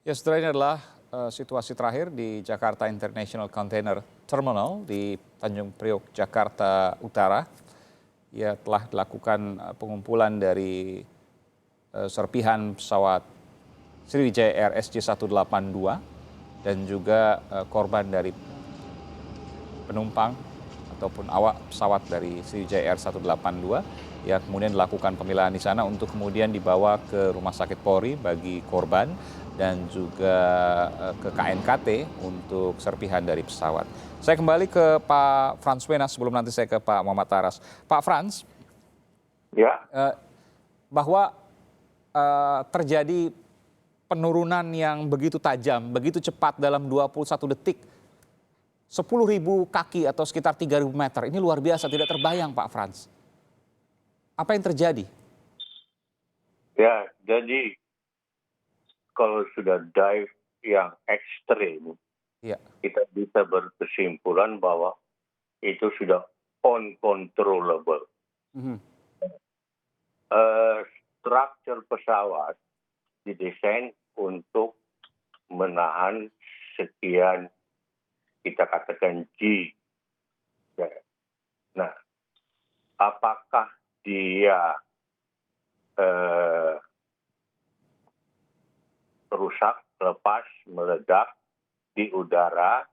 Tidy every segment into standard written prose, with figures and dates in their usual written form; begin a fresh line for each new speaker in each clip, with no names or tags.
Ya, setelah ini adalah situasi terakhir di Jakarta International Container Terminal di Tanjung Priok, Jakarta Utara. Ya, telah dilakukan pengumpulan dari serpihan pesawat Sriwijaya Air SJ182 dan juga korban dari penumpang ataupun awak pesawat dari Sriwijaya Air 182 ya, kemudian dilakukan pemilahan di sana untuk kemudian dibawa ke Rumah Sakit Polri bagi korban dan juga ke KNKT untuk serpihan dari pesawat. Saya kembali ke Pak Frans Wenas sebelum nanti saya ke Pak Muhammad Taras. Pak Frans,
Ya,
bahwa terjadi penurunan yang begitu tajam, begitu cepat dalam 21 detik, 10.000 kaki atau sekitar 3.000 meter. Ini luar biasa, tidak terbayang Pak Frans. Apa yang terjadi?
ya. Jadi kalau sudah dive yang ekstrim,
Ya,
kita bisa berkesimpulan bahwa itu sudah uncontrollable.
mhm,
Struktur pesawat didesain untuk menahan sekian, kita katakan G. Ya. Nah, apakah dia rusak, lepas, meledak di udara,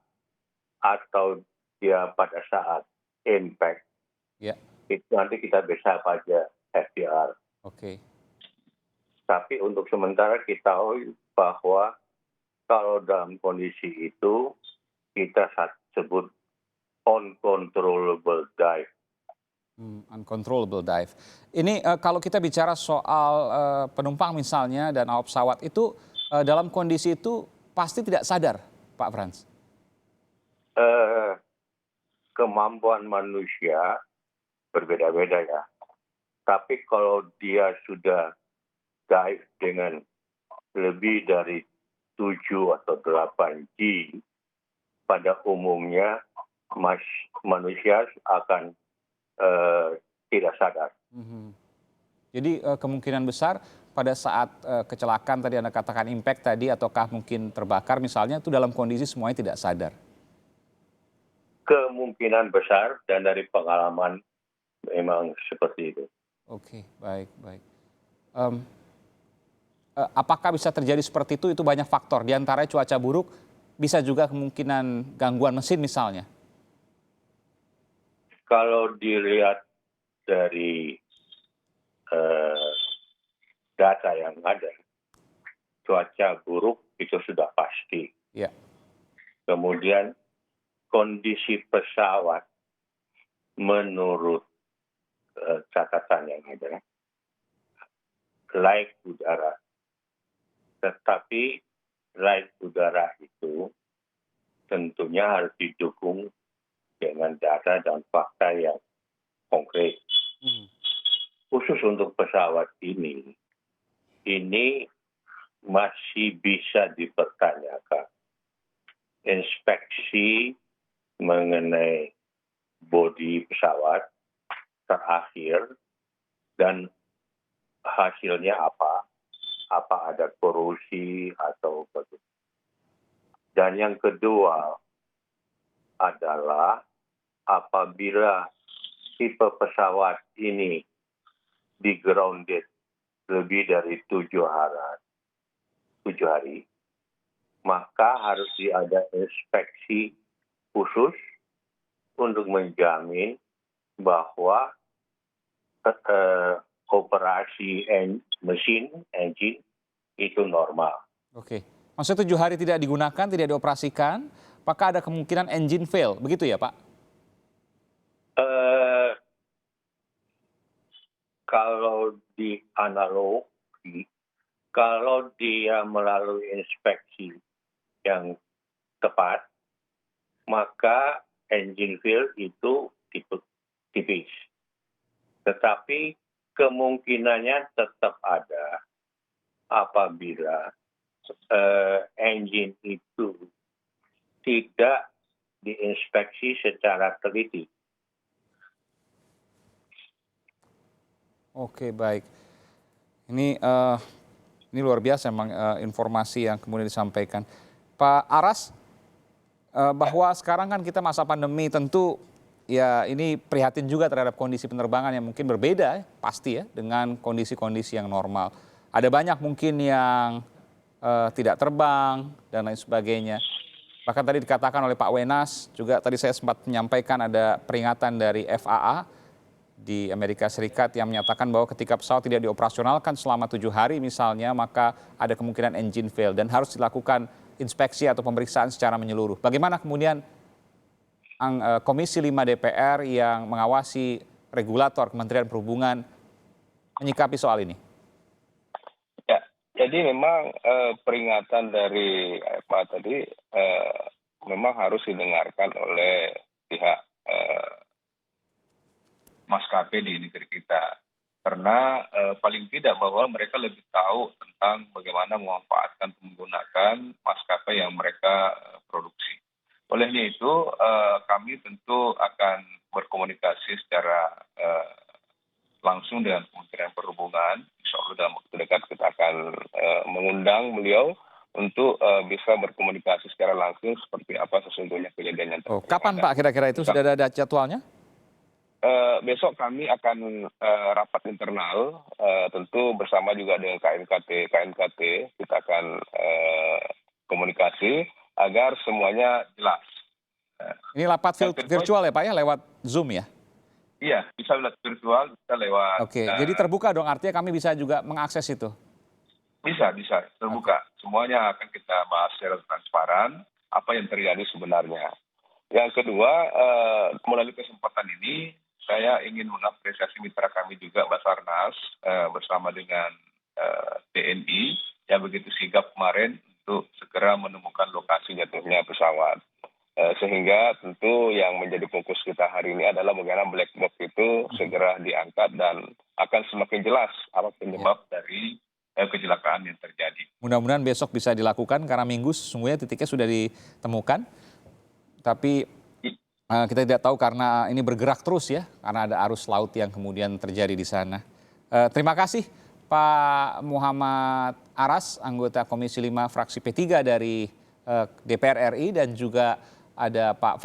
atau dia pada saat impact,
ya,
itu nanti kita bisa pada FDR.
oke,
Tapi untuk sementara kita tahu bahwa kalau dalam kondisi itu kita sebut uncontrollable dive.
uncontrollable dive. Ini kalau kita bicara soal penumpang misalnya dan awak pesawat itu dalam kondisi itu pasti tidak sadar, Pak Frans.
Eh, Kemampuan manusia berbeda-beda ya. Tapi kalau dia sudah dive dengan lebih dari 7 atau 8 G, pada umumnya manusia akan tidak sadar.
Jadi kemungkinan besar pada saat kecelakaan tadi Anda katakan impact tadi ataukah mungkin terbakar misalnya itu dalam kondisi semuanya tidak sadar.
Kemungkinan besar dan dari pengalaman memang seperti itu.
Oke, baik, baik. Em, apakah bisa terjadi seperti itu? Itu banyak faktor. Di antaranya cuaca buruk, bisa juga kemungkinan gangguan mesin misalnya.
Kalau dilihat dari data yang ada, cuaca buruk itu sudah pasti.
Ya,
Kemudian kondisi pesawat menurut catatan yang ada, laik udara. Tetapi laik udara itu tentunya harus didukung dengan data dan fakta yang konkret. Khusus untuk pesawat ini masih bisa dipertanyakan. Inspeksi mengenai bodi pesawat terakhir dan hasilnya apa ada korosi atau bagaimana. Dan yang kedua adalah apabila tipe pesawat ini di grounded lebih dari 7 hari, maka harus ada inspeksi khusus untuk menjamin bahwa operasi mesin, engine, itu normal.
oke. Maksudnya 7 hari tidak digunakan, tidak dioperasikan, apakah ada kemungkinan engine fail, begitu ya Pak?
Eh, Kalau di analogi, kalau dia melalui inspeksi yang tepat, maka engine fail itu tipis. Tetapi kemungkinannya tetap ada apabila engine itu tidak diinspeksi secara teliti.
Oke, baik. Ini Ini luar biasa memang informasi yang kemudian disampaikan. Pak Aras, bahwa sekarang kan kita masa pandemi, tentu ya ini prihatin juga terhadap kondisi penerbangan yang mungkin berbeda pasti ya dengan kondisi-kondisi yang normal. Ada banyak mungkin yang tidak terbang dan lain sebagainya. Bahkan tadi dikatakan oleh Pak Wenas, juga tadi saya sempat menyampaikan ada peringatan dari FAA di Amerika Serikat yang menyatakan bahwa ketika pesawat tidak dioperasionalkan selama 7 hari misalnya, maka ada kemungkinan engine fail dan harus dilakukan inspeksi atau pemeriksaan secara menyeluruh. Bagaimana kemudian Komisi 5 DPR yang mengawasi regulator Kementerian Perhubungan menyikapi soal ini?
Ya, jadi memang peringatan dari apa tadi memang harus didengarkan oleh pihak maskapai di negeri kita. Karena paling tidak bahwa mereka lebih tahu tentang bagaimana memanfaatkan menggunakan maskapai yang mereka produksi. Olehnya itu kami tentu akan berkomunikasi secara langsung dengan Kementerian Perhubungan. Insya Allah dalam waktu dekat kita akan mengundang beliau untuk bisa berkomunikasi secara langsung seperti apa sesungguhnya kejadian yang terjadi.
Kapan Pak kira-kira itu sudah ada jadwalnya?
Besok kami akan rapat internal, tentu bersama juga dengan KNKT kita akan komunikasi agar semuanya jelas.
Ini rapat virtual ya Pak ya, lewat Zoom ya?
Iya, bisa lewat virtual, bisa lewat.
Oke, jadi terbuka dong, artinya kami bisa juga mengakses itu?
Bisa terbuka. Semuanya akan kita bahas secara transparan, apa yang terjadi sebenarnya. Yang kedua, melalui kesempatan ini, saya ingin mengapresiasi mitra kami juga Basarnas bersama dengan TNI yang begitu sigap kemarin untuk segera menemukan lokasi jatuhnya pesawat. Sehingga tentu yang menjadi fokus kita hari ini adalah bagaimana black box itu segera diangkat dan akan semakin jelas apa penyebab dari kecelakaan yang terjadi.
Mudah-mudahan besok bisa dilakukan karena minggu sesungguhnya titiknya sudah ditemukan. Tapi kita tidak tahu karena ini bergerak terus ya, karena ada arus laut yang kemudian terjadi di sana. Terima kasih Pak Muhammad Aras, anggota Komisi 5 fraksi P3 dari DPR RI, dan juga ada Pak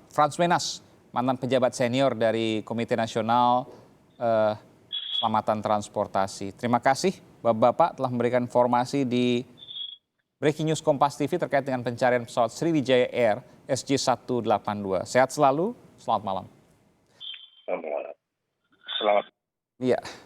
Frans Menas, mantan pejabat senior dari Komite Nasional Keselamatan Transportasi. Terima kasih Bapak-Bapak telah memberikan informasi di Breaking News Kompas TV terkait dengan pencarian pesawat Sriwijaya Air SJ182. Sehat selalu, selamat malam.
Selamat.
Iya.